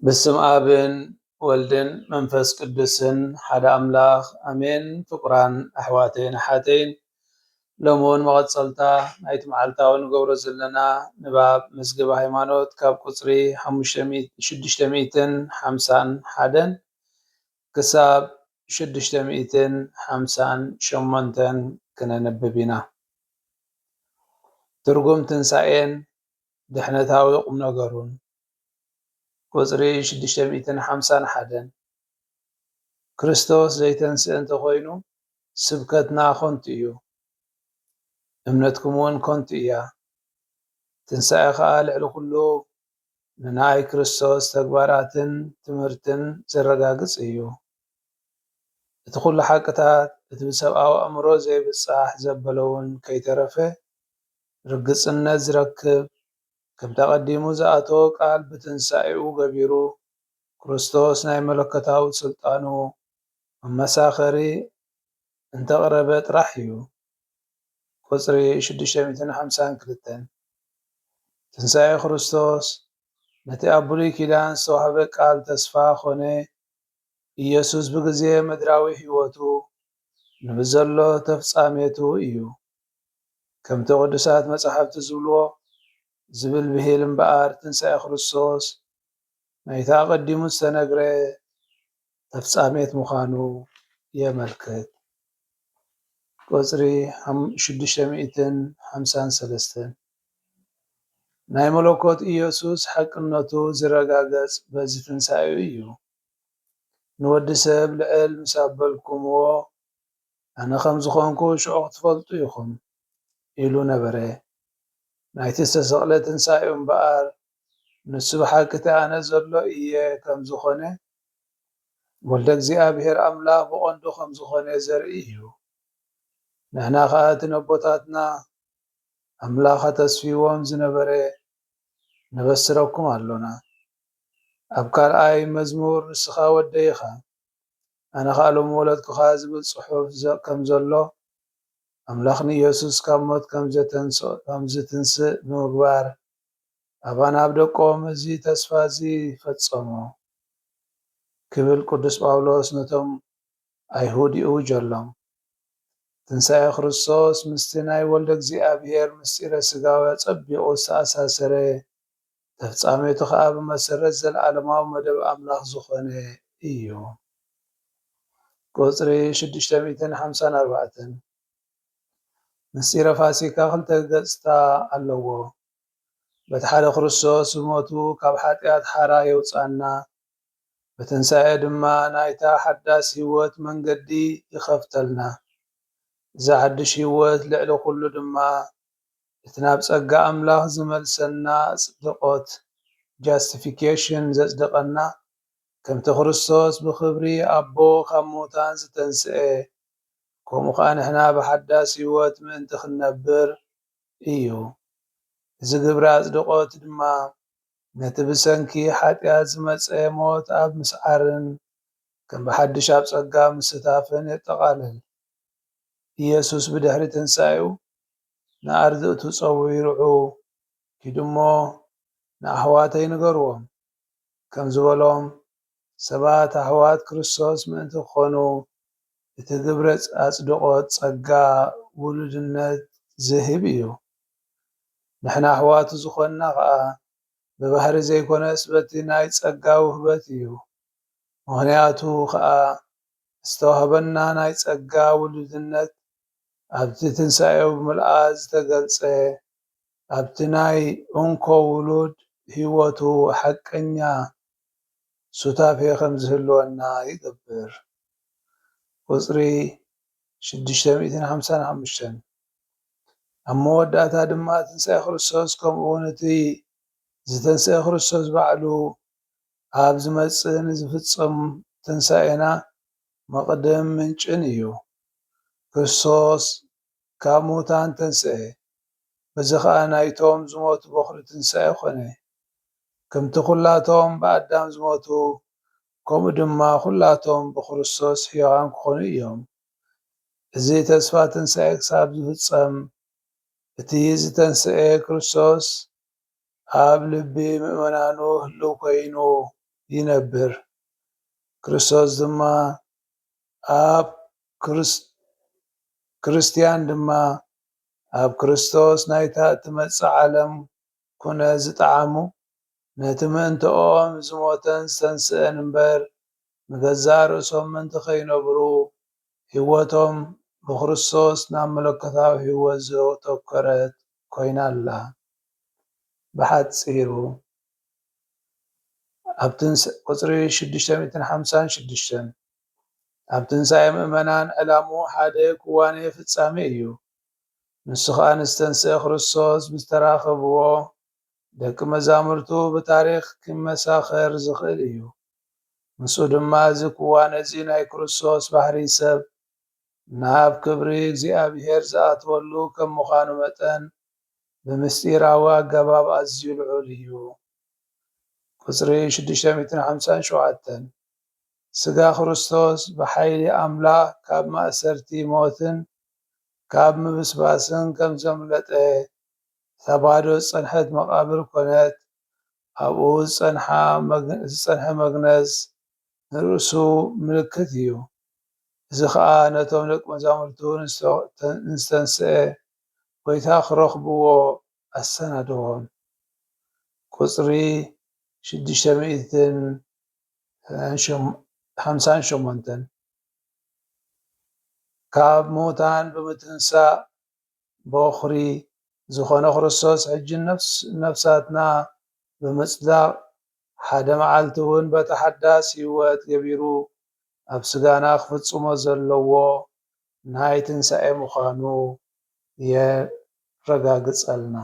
በስም አብን ወልድን መንፈስ ቅዱስን ሓደ አምላኽ አሜን። ፍቁራን አሕዋተይን አሓተይን ሎሙን መቐፀልታ ናይቲ መዓልታዊ ንገብሮ ዘለና ንባብ መዝገበ ሃይማኖት ካብ ቁፅሪ 651 ክሳብ 658 ክነንብብ ኢና። ትርጉም ትንሣኤን ድሕነታዊ ቁም ነገሩን ቁፅሪ 651 ክርስቶስ ዘይተንስእ እንተኾይኑ ስብከትና ኮንቲ እዩ፣ እምነትኩም እውን ኮንቲ እያ። ትንሣኤ ከዓ ልዕሊ ኩሉ ንናይ ክርስቶስ ተግባራትን ትምህርትን ዘረጋግፅ እዩ። እቲ ኩሉ ሓቅታት እቲ ብሰብኣዊ አእምሮ ዘይብፃሕ ዘበለውን ከይተረፈ ርግፅነት ዝረክብ ከም ተቀዲሙ ዝኣተወ ቃል ብትንሣኤኡ ገቢሩ ክርስቶስ ናይ መለኮታዊ ስልጣኑ መመሳኸሪ እንተቕረበ ጥራሕ እዩ። ቁፅሪ 652 ትንሣኤ ክርስቶስ ነቲ ኣብ ብሉይ ኪዳን ዝተዋህበ ቃል ተስፋ ኮነ። ኢየሱስ ብግዜ ምድራዊ ህይወቱ ንብዘሎ ተፍጻሜቱ እዩ። ከምቲ ቅዱሳት መጻሕፍቲ ዝብልዎ ዝብል ብሂል እምበኣር ትንሣኤ ክርስቶስ ናይቲ ኣቐዲሙ ዝተነግረ ተፍጻሜት ምዃኑ የመልክት። ቁፅሪ 653 ናይ መለኮት ኢየሱስ ሓቅነቱ ዝረጋገፅ በዚ ትንሣኤኡ እዩ። ንወዲ ሰብ ልዕል ምስ ኣበልኩምዎ ኣነ ከም ዝኾንኩ ሽዑ ክትፈልጡ ኢኹም ኢሉ ነበረ። ናይቲ ዝተሰቕለ ትንሣኤኡ እምበኣር ንሱ ብሓቂ እቲ ኣነ ዘሎ እየ ከም ዝኾነ ወልደ እግዚኣብሔር ኣምላኽ ብቐንዱ ከም ዝኾነ ዘርኢ እዩ። ንሕና ከዓ እቲ ኣቦታትና ኣምላኽ ተስፊዎም ዝነበረ ነበስረኩም ኣሎና። ኣብ ካልኣይ መዝሙር ንስኻ ወደይ ኢኻ ኣነ ከዓ ሎሚ ወለድኩኻ ዝብል ጽሑፍ ከም ዘሎ ኣምላኽኒ ኢየሱስ ካብ ሞት ከም ዝትንስእ ብምግባር ኣባና ኣብ ደቆም እዚ ተስፋ እዚ ፈጸሞ ክብል ቅዱስ ጳውሎስ ነቶም ኣይሁድ ይእውጀሎም። ትንሣኤ ክርስቶስ ምስቲ ናይ ወልደ እግዚኣብሔር ምስጢረ ስጋዊ ፀቢቑ ዝተኣሳሰረ ተፍጻሜቱ ከዓ ብመሰረት ዘለዓለማዊ መደብ ኣምላኽ ዝኾነ እዩ። ቁፅሪ 654 ምስጢረ ፋሲካ ክልተ ገጽታ ኣለዎ። በቲ ሓደ ክርስቶስ ብሞቱ ካብ ሓጢኣት ሓራ የውፃና፣ ብትንሣኤ ድማ ናይታ ሓዳስ ህይወት መንገዲ ይኸፍተልና። እዚ ሓድሽ ህይወት ልዕሊ ኩሉ ድማ እቲ ናብ ጸጋ ኣምላኽ ዝመልሰና ጽድቆት ጃስቲፊኬሽን ዘጽድቐና ከምቲ ክርስቶስ ብክብሪ ኣቦ ካብ ሙታን ዝተንስአ ከምኡ ከዓ ንሕና ብሓዳስ ህይወት ምእንቲ ክንነብር እዩ። እዚ ግብሪ ኣጽድቆት ድማ ነቲ ብሰንኪ ሓጢኣት ዝመፀ ሞት ኣብ ምስዓርን ከም ብሓድሽ ኣብ ጸጋ ምስታፍን የጠቓልል። ኢየሱስ ብድሕሪ ትንሣኤኡ ንኣርድእቱ ፀዊርዑ ኪዱ እሞ ንኣሕዋተይ ንገርዎም ከም ዝበሎም ሰባት ኣሕዋት ክርስቶስ ምእንቲ ክኾኑ እቲ ግብረ ኣጽድቆት ጸጋ ውሉድነት ዝህብ እዩ። ንሕና ኣሕዋቱ ዝኾንና ከዓ ብባህሪ ዘይኮነስ በቲ ናይ ጸጋ ውህበት እዩ። ምክንያቱ ከዓ ዝተዋህበና ናይ ጸጋ ውሉድነት ኣብቲ ትንሣኤው ብምልኣት ዝተገልጸ ኣብቲ ናይ እንኮ ውሉድ ህይወቱ ሓቀኛ ሱታፌ ከም ዝህልወና ይገብር። ቁፅሪ 655 ኣብ መወዳእታ ድማ ትንሣኤ ክርስቶስ ከምኡውን እቲ ዝተንስአ ክርስቶስ ባዕሉ ኣብ ዝመጽእ ንዝፍጸም ትንሣኤና መቕድም ምንጭን እዩ። ክርስቶስ ካብ ሙታን ተንስአ፣ በዚ ከዓ ናይቶም ዝሞቱ በኩሪ ትንሣኤ ኮነ። ከምቲ ኩላቶም ብኣዳም ዝሞቱ ከምኡ ድማ ኩላቶም ብክርስቶስ ሕያዋን ክኾኑ እዮም። እዚ ተስፋ ትንሣኤ ክሳብ ዝፍጸም እቲ ዝተንስአ ክርስቶስ ኣብ ልቢ ምእመናኑ ህልው ኮይኑ ይነብር። ክርስቶስ ድማ ኣብ ክርስቲያን ድማ ኣብ ክርስቶስ ናይታ እትመጽእ ዓለም ኩነት ዝጠዓሙ ነቲ ምእንትኦም ዝሞተን ዝተንስአን እምበር ንገዛእ ርእሶም ምእንቲ ከይነብሩ ህይወቶም ብክርስቶስ ናብ መለኮታዊ ህይወት ዘተኮረት ኮይና ኣላ። ብሓፂሩ ቁፅሪ 656 ኣብ ትንሣኤ ምእመናን ዕላምኡ ሓደ ክዋኔ ፍጻሜ እዩ። ንሱ ከዓ ንዝተንስአ ክርስቶስ ምስተራኸብዎ ደቂ መዛሙርቱ ብታሪክ ክመሳኸር ዝኽእል እዩ። ንሱ ድማ እዚ ክዋነ እዚ ናይ ክርስቶስ ባህሪ ሰብ ናብ ክብሪ እግዚኣብሔር ዝኣትወሉ ከም ምዃኑ መጠን ብምስጢራዊ ኣገባብ ኣዝዩ ልዑል እዩ። ቁፅሪ 657 ስጋ ክርስቶስ ብሓይሊ ኣምላኽ ካብ ማእሰርቲ ሞትን ካብ ምብስባስን ከም ዘምለጠ ተባዶ ዝጸንሐት መቃብር ኮነት። ኣብኡ ዝጸንሐ መግነዝ ንርእሱ ምልክት እዩ። እዚ ከዓ ነቶም ደቂ መዛሙርቱ ንዝተንስአ ጎይታ ክረኽብዎ ኣሰናድዎም። ቁፅሪ 658 ካብ ሙታን ብምትንሳእ በኹሪ ዝኾነ ክርስቶስ ሕጂ ነፍሳትና ብምጽዳቕ ሓደ መዓልቲ እውን በቲ ሓዳስ ህይወት ገቢሩ ኣብ ስጋና ክፍጽሞ ዘለዎ ናይ ትንሣኤ ምዃኑ የረጋግጸልና።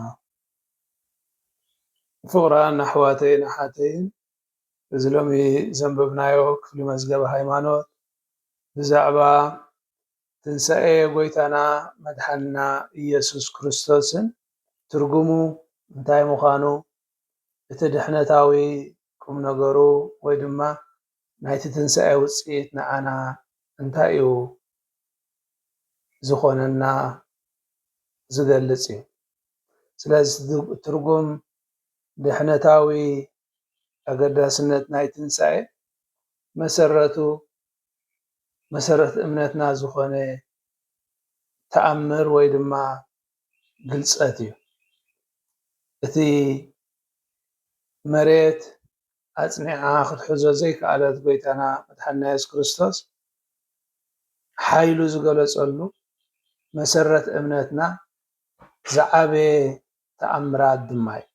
ፍቁራን ኣሕዋተይን ኣሓተይን እዚ ሎሚ ዘንበብናዮ ክፍሊ መዝገበ ሃይማኖት ብዛዕባ ትንሣኤ ጎይታና መድሓኒና ኢየሱስ ክርስቶስን ትርጉሙ እንታይ ምዃኑ እቲ ድሕነታዊ ቁም ነገሩ ወይ ድማ ናይቲ ትንሣኤ ውፅኢት ንዓና እንታይ እዩ ዝኾነና ዝገልጽ እዩ። ስለዚ ትርጉም ድሕነታዊ ኣገዳስነት ናይ ትንሣኤ መሰረት እምነትና ዝኾነ ተኣምር ወይ ድማ ግልፀት እዩ። እቲ መሬት ኣጽኒዓ ክትሕዞ ዘይከኣለት ጎይታና መድሓኒና ኢየሱስ ክርስቶስ ሓይሉ ዝገለጸሉ መሰረት እምነትና ዝዓበየ ተኣምራት ድማ እዩ።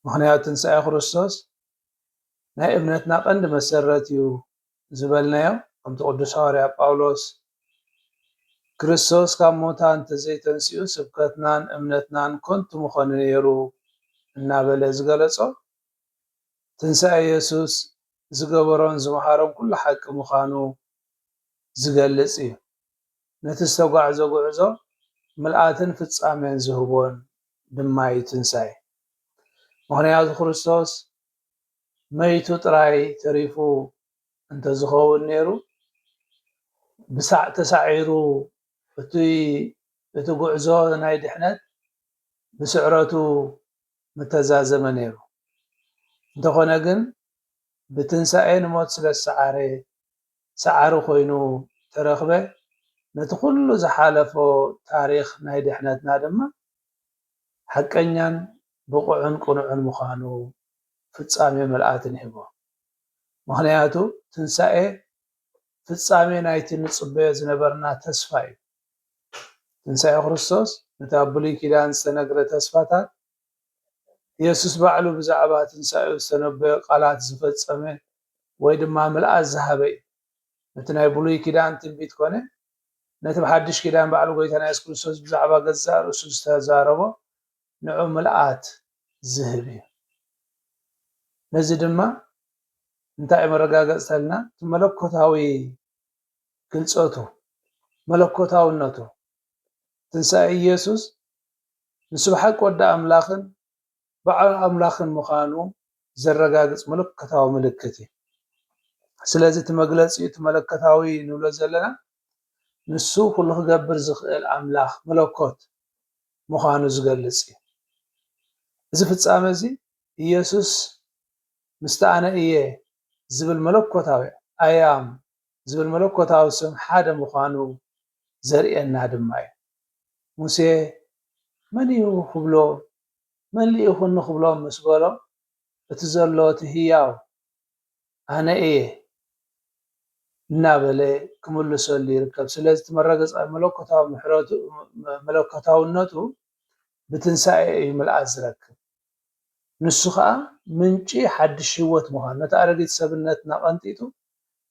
ምክንያቱ ትንሣኤ ክርስቶስ ናይ እምነትና ቀንዲ መሰረት እዩ ዝበልናዮ ከምቲ ቅዱስ ሐዋርያ ጳውሎስ ክርስቶስ ካብ ሙታን እንተዘይተንስኡ ስብከትናን እምነትናን ከንቱ ምኾነ ነይሩ እናበለ ዝገለጾ ትንሣኤ ኢየሱስ ዝገበሮን ዝመሃሮን ኩሉ ሓቂ ምዃኑ ዝገልጽ እዩ። ነቲ ዝተጓዕዞ ጉዕዞ ምልኣትን ፍጻሜን ዝህቦን ድማ እዩ ትንሣኤ። ምክንያቱ ክርስቶስ መይቱ ጥራይ ተሪፉ እንተዝኸውን ነይሩ ብሳዕ ተሳዒሩ እቲ ጉዕዞ ናይ ድሕነት ብስዕረቱ ምተዛዘመ ነይሩ። እንተኾነ ግን ብትንሣኤ ንሞት ስለ ዝሰዓረ ሰዓሪ ኮይኑ ተረኽበ ነቲ ኩሉ ዝሓለፎ ታሪክ ናይ ድሕነትና ድማ ሓቀኛን ብቑዕን ቁኑዕን ምዃኑ ፍጻሜ መልኣትን ሂቦ። ምክንያቱ ትንሣኤ ፍጻሜ ናይቲ ንጽበዮ ዝነበርና ተስፋ እዩ። ትንሣኤ ክርስቶስ ነቲ ኣብ ብሉይ ኪዳን ዝተነገረ ተስፋታት ኢየሱስ ባዕሉ ብዛዕባ ትንሣኤ ዝተነበዮ ቃላት ዝፈጸመ ወይ ድማ ምልኣት ዝሃበ እዩ። ነቲ ናይ ብሉይ ኪዳን ትንቢት ኮነ ነቲ ብሓድሽ ኪዳን ባዕሉ ጎይታና ኢየሱስ ክርስቶስ ብዛዕባ ገዛእ ርእሱ ዝተዛረቦ ንዑ ምልኣት ዝህብ እዩ። ነዚ ድማ እንታይ መረጋገጽተልና እቲ መለኮታዊ ግልፀቱ መለኮታውነቱ ትንሣኤ ኢየሱስ ንሱ ብሓቂ ወዲ ኣምላኽን በዓል ኣምላኽን ምዃኑ ዘረጋግጽ መለኮታዊ ምልክት እዩ። ስለዚ እቲ መግለፂ እቲ መለኮታዊ ንብሎ ዘለና ንሱ ኩሉ ክገብር ዝኽእል ኣምላኽ መለኮት ምዃኑ ዝገልጽ እዩ። እዚ ፍጻመ እዚ ኢየሱስ ምስቲ ኣነ እየ ዝብል መለኮታዊ ኣያም ዝብል መለኮታዊ ስም ሓደ ምዃኑ ዘርእየና ድማ እዩ። ሙሴ መን እዩ ክብሎ መን ኢኹን ንኽብሎም ምስ በሎ እቲ ዘሎ እቲ ህያው ኣነ እየ እናበለ ክምልሰሉ ይርከብ። ስለዚ እቲ መረገፂ መለኮታውነቱ ብትንሳኤ እዩ ምልኣት ዝረክብ። ንሱ ከዓ ምንጪ ሓድሽ ህይወት ምዃኑ ነቲ ኣረጊት ሰብነትና ቀንጢጡ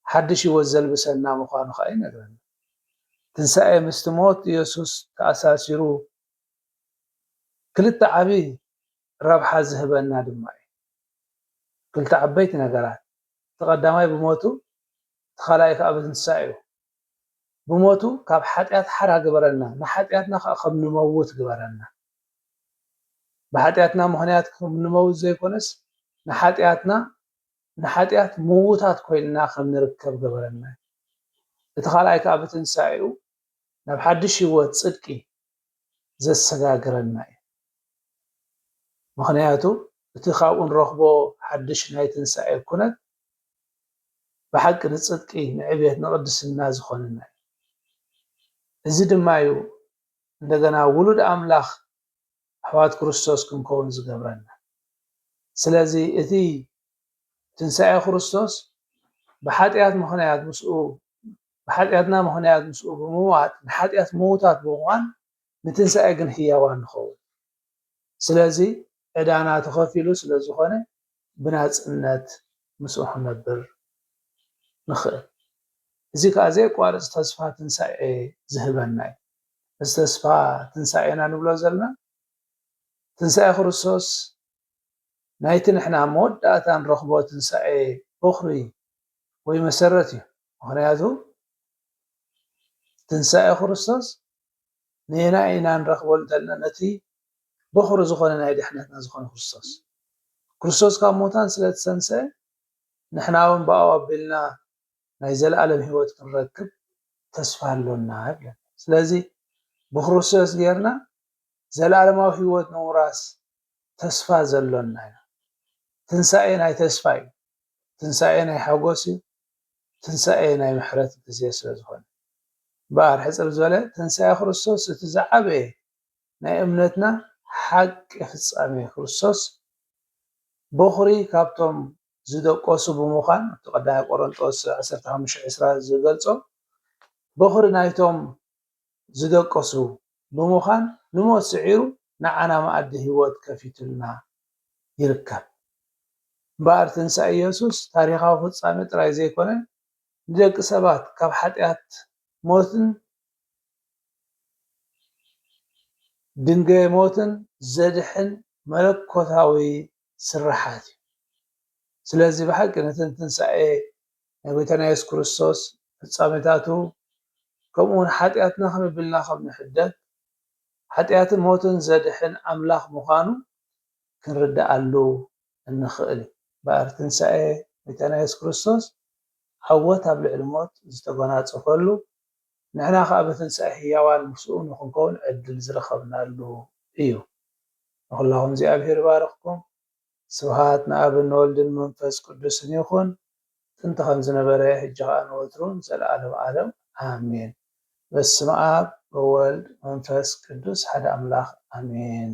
ሓድሽ ህይወት ዘልብሰና ምዃኑ ከዓ ይነግረና። ትንሳኤ ምስቲ ሞት ኢየሱስ ተኣሳሲሩ ክልተ ዓብይ ረብሓ ዝህበና ድማ እዩ። ክልተ ዓበይቲ ነገራት፣ እቲ ቀዳማይ ብሞቱ እቲ ካልኣይ ከዓ ብትንሳኤኡ። ብሞቱ ካብ ሓጢኣት ሓራ ግበረና፣ ንሓጢኣትና ከዓ ከም ንመውት ግበረና። ብሓጢኣትና ምክንያት ከም ንመውት ዘይኮነስ ንሓጢኣት ምዉታት ኮይንና ከም ንርከብ ገበረና። እቲ ካልኣይ ከዓ ብትንሳኤኡ ናብ ሓድሽ ህይወት ፅድቂ ዘሰጋግረና እዩ። ምክንያቱ እቲ ካብኡ ንረክቦ ሓድሽ ናይ ትንሳኤ ኩነት ብሓቂ ንፅድቂ ንዕብየት ንቅድስና ዝኮነና እዩ። እዚ ድማ እዩ እንደገና ውሉድ ኣምላኽ ኣሕዋት ክርስቶስ ክንከውን ዝገብረና። ስለዚ እቲ ትንሳኤ ክርስቶስ ብሓጢኣትና ምክንያት ምስኡ ብምዋት ንሓጢኣት ምዉታት ብምዃን ንትንሳኤ ግን ህያዋን ንኸውን። ስለዚ ዕዳና ተኸፊሉ ስለ ዝኾነ ብናፅነት ምስኡ ክነብር ንኽእል። እዚ ከዓ ዘይቋርፅ ተስፋ ትንሳኤ ዝህበና እዩ። እዚ ተስፋ ትንሳኤና ንብሎ ዘለና ትንሳኤ ክርስቶስ ናይቲ ንሕና መወዳእታ ንረኽቦ ትንሳኤ በኹሪ ወይ መሰረት እዩ። ምክንያቱ ትንሳኤ ክርስቶስ ንና ኢና ንረክበሉ ዘለና ነቲ በኹሪ ዝኾነ ናይ ድሕነትና ዝኾነ ክርስቶስ ካብ ሙታን ስለ ዝተንስአ ንሕና እውን ብኣብኡ ኣቢልና ናይ ዘለኣለም ሂወት ክንረክብ ተስፋ ኣሎና ይብለና። ስለዚ ብክርስቶስ ጌርና ዘለኣለማዊ ሂወት ንምውራስ ተስፋ ዘሎና ኢና። ትንሳኤ ናይ ተስፋ እዩ። ትንሳኤ ናይ ሓጎስ እዩ። ትንሳኤ ናይ ምሕረት ግዜ ስለ ዝኾነ በኣር ሕፅር ዝበለ ትንሳኤ ክርስቶስ እቲ ዝዓበየ ናይ እምነትና ሓቂ ፍፃሜ ክርስቶስ በኹሪ ካብቶም ዝደቆሱ ብምዃን እቲ ቀዳማይ ቆሮንጦስ 15:20 ዝገልፆ በኹሪ ናይቶም ዝደቀሱ ብምዃን ንሞት ስዒሩ ንዓና መኣዲ ሂወት ከፊቱልና ይርከብ። በኣር ትንሳኤ ኢየሱስ ታሪኻዊ ፍፃሜ ጥራይ ዘይኮነ ንደቂ ሰባት ካብ ሓጢኣት ሞትን ድንጋይ ሞትን ዘድሕን መለኮታዊ ስራሓት እዩ። ስለዚ ብሓቂ ነቲ ትንሳኤ ናይ ጎይታና ኢየሱስ ክርስቶስ ፍፃሜታቱ ከምኡውን ሓጢኣትና ከመይ ኣቢልና ከም ንሕደግ ሓጢኣትን ሞትን ዘድሕን ኣምላኽ ምዃኑ ክንርዳኣሉ እንኽእል እዩ። በኣር ትንሳኤ ጎይታና ኢየሱስ ክርስቶስ ዓወት ኣብ ልዕሊ ሞት ዝተጎናፀፈሉ ንሕና ከዓ ብትንሳኤ ህያዋን ምስኡ ንክንከውን ዕድል ዝረኸብናሉ እዩ። ንኩላኩም እግዚኣብሔር ይባርኽኩም። ስብሃት ንኣብን ንወልድን መንፈስ ቅዱስን ይኹን ጥንቲ ከም ዝነበረ ሕጂ ከዓ ንወትሩን ዘለኣለም ዓለም ኣሜን። በስመ አብ ወወልድ መንፈስ ቅዱስ ሓደ ኣምላኽ ኣሜን።